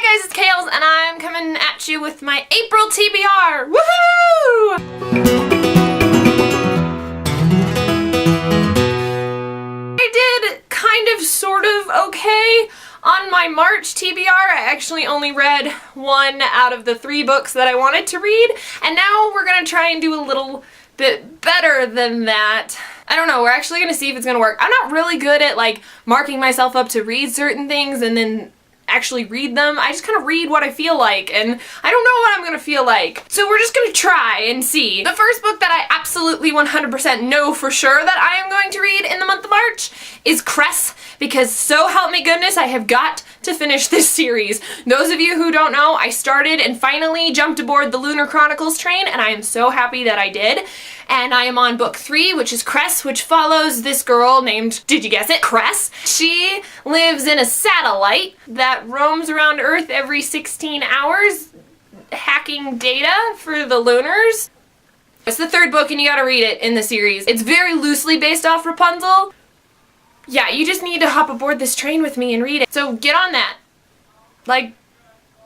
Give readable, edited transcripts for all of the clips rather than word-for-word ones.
Hi guys, it's Kales, and I'm coming at you with my April TBR! Woohoo! I did kind of sort of okay on my March TBR. I actually only read 1 out of the 3 books that I wanted to read, and now we're gonna try and do a little bit better than that. I don't know, we're actually gonna see if it's gonna work. I'm not really good at like marking myself up to read certain things and then actually read them. I just kind of read what I feel like, and I don't know what I'm gonna feel like. So we're just gonna try and see. The first book that I absolutely 100% know for sure that I am going to read in the month of March is Cress, because so help me goodness, I have got to finish this series. Those of you who don't know, I started and finally jumped aboard the Lunar Chronicles train, and I am so happy that I did. And I am on book 3, which is Cress, which follows this girl named, did you guess it, Cress? She lives in a satellite that roams around Earth every 16 hours, hacking data for the Lunars. It's the 3rd book and you gotta read it in the series. It's very loosely based off Rapunzel. Yeah, you just need to hop aboard this train with me and read it. So get on that. Like,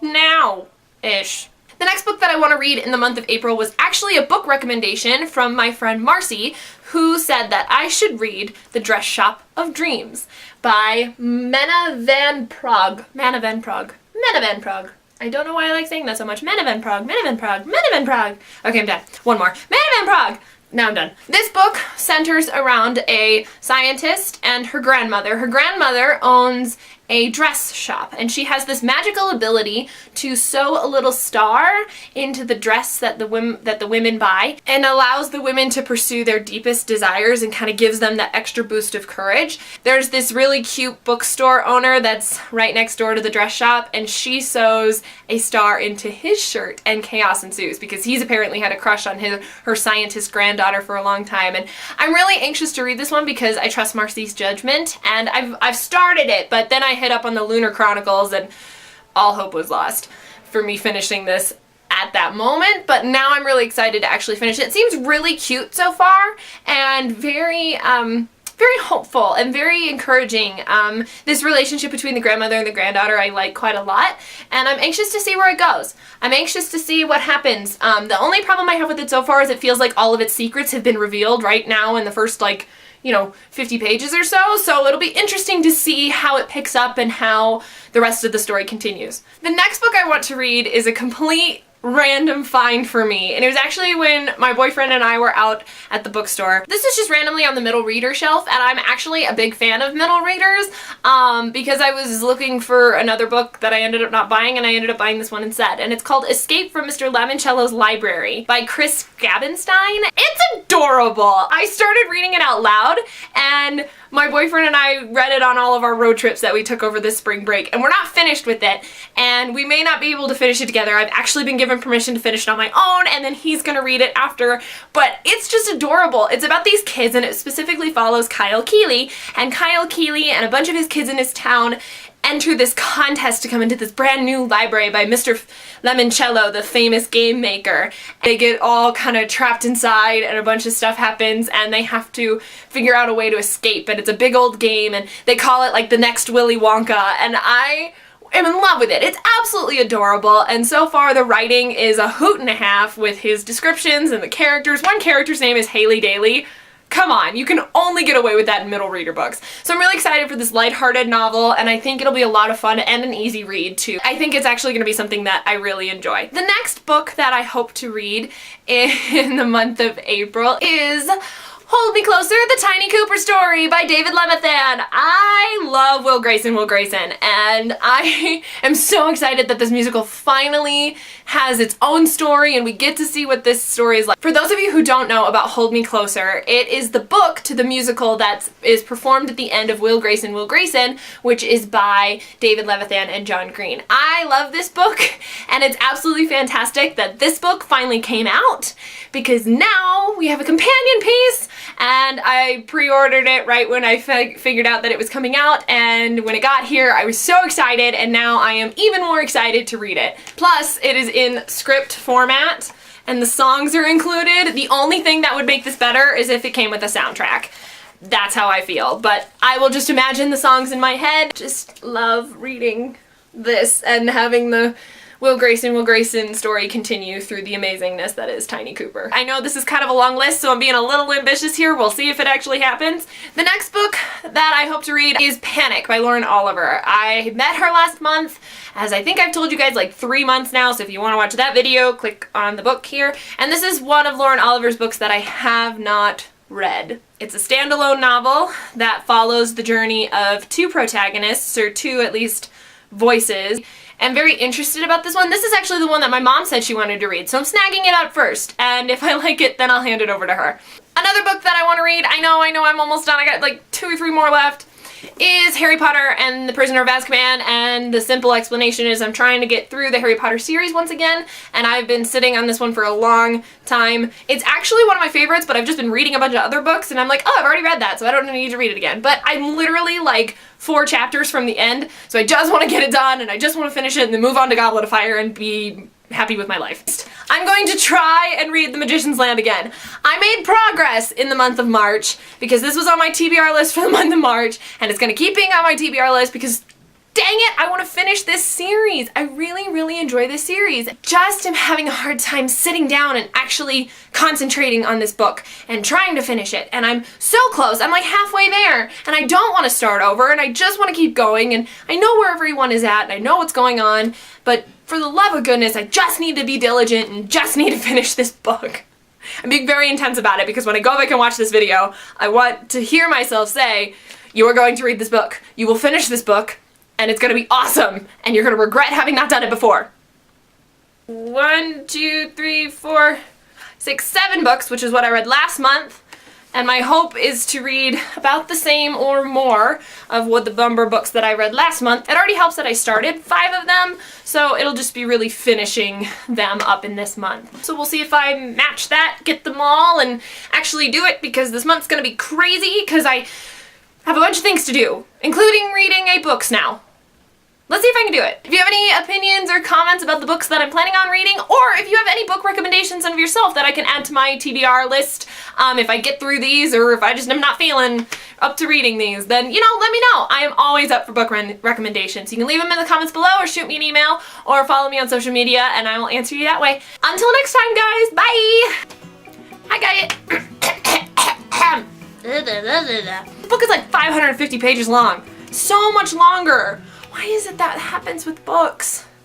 now-ish. The next book that I want to read in the month of April was actually a book recommendation from my friend Marcy, who said that I should read The Dress Shop of Dreams by Menna van Praag. Menna van Praag. Menna van Praag. I don't know why I like saying that so much. Menna van Praag. Menna van Praag. Menna van Praag. Okay, I'm done. One more. Menna van Praag. Now I'm done. This book centers around a scientist and her grandmother. Her grandmother owns a dress shop, and she has this magical ability to sew a little star into the dress that the women buy, and allows the women to pursue their deepest desires and kind of gives them that extra boost of courage. There's this really cute bookstore owner that's right next door to the dress shop, and she sews a star into his shirt, and chaos ensues because he's apparently had a crush on her scientist granddaughter for a long time. And I'm really anxious to read this one because I trust Marcy's judgment, and I've started it, but then I hit up on the Lunar Chronicles and all hope was lost for me finishing this at that moment. But now I'm really excited to actually finish it. It seems really cute so far and very very hopeful and very encouraging. This relationship between the grandmother and the granddaughter I like quite a lot, and I'm anxious to see where it goes. I'm anxious to see what happens. The only problem I have with it so far is it feels like all of its secrets have been revealed right now in the first, like, you know, 50 pages or so, so it'll be interesting to see how it picks up and how the rest of the story continues. The next book I want to read is a complete random find for me, and it was actually when my boyfriend and I were out at the bookstore. This is just randomly on the middle reader shelf, and I'm actually a big fan of middle readers because I was looking for another book that I ended up not buying, and I ended up buying this one instead, and it's called Escape from Mr. LEMONCELLO'S Library by Grabenstein. It's adorable! I started reading it out loud, and my boyfriend and I read it on all of our road trips that we took over this spring break, and we're not finished with it, and we may not be able to finish it together. I've actually been given permission to finish it on my own, and then he's gonna read it after, but it's just adorable. It's about these kids, and it specifically follows Kyle Keeley, and Kyle Keeley and a bunch of his kids in his town enter this contest to come into this brand new library by Mr. Lemoncello, the famous game maker. They get all kind of trapped inside and a bunch of stuff happens and they have to figure out a way to escape, and it's a big old game and they call it like the next Willy Wonka, and I am in love with it. It's absolutely adorable, and so far the writing is a hoot and a half with his descriptions and the characters. One character's name is Haley Daly. Come on, you can only get away with that in middle reader books. So I'm really excited for this lighthearted novel, and I think it'll be a lot of fun and an easy read too. I think it's actually going to be something that I really enjoy. The next book that I hope to read in the month of April is Hold Me Closer, The Tiny Cooper Story by David Levithan. I love Will Grayson, and I am so excited that this musical finally has its own story and we get to see what this story is like. For those of you who don't know about Hold Me Closer, it is the book to the musical that is performed at the end of Will Grayson, which is by David Levithan and John Green. I love this book, and it's absolutely fantastic that this book finally came out, because now we have a companion piece, and I pre-ordered it right when I figured out that it was coming out, and when it got here I was so excited, and now I am even more excited to read it. Plus, it is in script format, and the songs are included. The only thing that would make this better is if it came with a soundtrack. That's how I feel, but I will just imagine the songs in my head. Just love reading this and having the Will Grayson story continue through the amazingness that is Tiny Cooper. I know this is kind of a long list, so I'm being a little ambitious here. We'll see if it actually happens. The next book that I hope to read is Panic by Lauren Oliver. I met her last month, as I think I've told you guys like 3 months now, so if you want to watch that video, click on the book here. And this is one of Lauren Oliver's books that I have not read. It's a standalone novel that follows the journey of two protagonists, or two at least voices. I'm very interested about this one. This is actually the one that my mom said she wanted to read, so I'm snagging it up first, and if I like it, then I'll hand it over to her. Another book that I want to read, I know I'm almost done, I got like 2 or 3 more left, is Harry Potter and the Prisoner of Azkaban, and the simple explanation is I'm trying to get through the Harry Potter series once again, and I've been sitting on this one for a long time. It's actually one of my favorites, but I've just been reading a bunch of other books, and I'm like, oh, I've already read that, so I don't need to read it again. But I'm literally like 4 chapters from the end, so I just want to get it done, and I just want to finish it and then move on to Goblet of Fire and be happy with my life. I'm going to try and read The Magician's Land again. I made progress in the month of March because this was on my TBR list for the month of March, and it's gonna keep being on my TBR list because dang it, I want to finish this series. I really enjoy this series. Just am having a hard time sitting down and actually concentrating on this book and trying to finish it. And I'm so close. I'm like halfway there, and I don't want to start over, and I just want to keep going, and I know where everyone is at, and I know what's going on, but for the love of goodness, I just need to be diligent and just need to finish this book. I'm being very intense about it because when I go back and watch this video, I want to hear myself say, you are going to read this book, you will finish this book, and it's gonna be awesome, and you're gonna regret having not done it before. 1, 2, 3, 4, 6, 7 books, which is what I read last month, and my hope is to read about the same or more of what the Bumber books that I read last month. It already helps that I started 5 of them, so it'll just be really finishing them up in this month. So we'll see if I match that, get them all, and actually do it, because this month's gonna be crazy, because I have a bunch of things to do, including reading 8 books now. Let's see if I can do it. If you have any opinions or comments about the books that I'm planning on reading, or if you have any book recommendations of yourself that I can add to my TBR list, if I get through these, or if I just am not feeling up to reading these, then, you know, let me know. I am always up for book recommendations. You can leave them in the comments below, or shoot me an email, or follow me on social media, and I will answer you that way. Until next time, guys, bye! Hi, guys. The book is like 550 pages long. So much longer. Why is it that happens with books?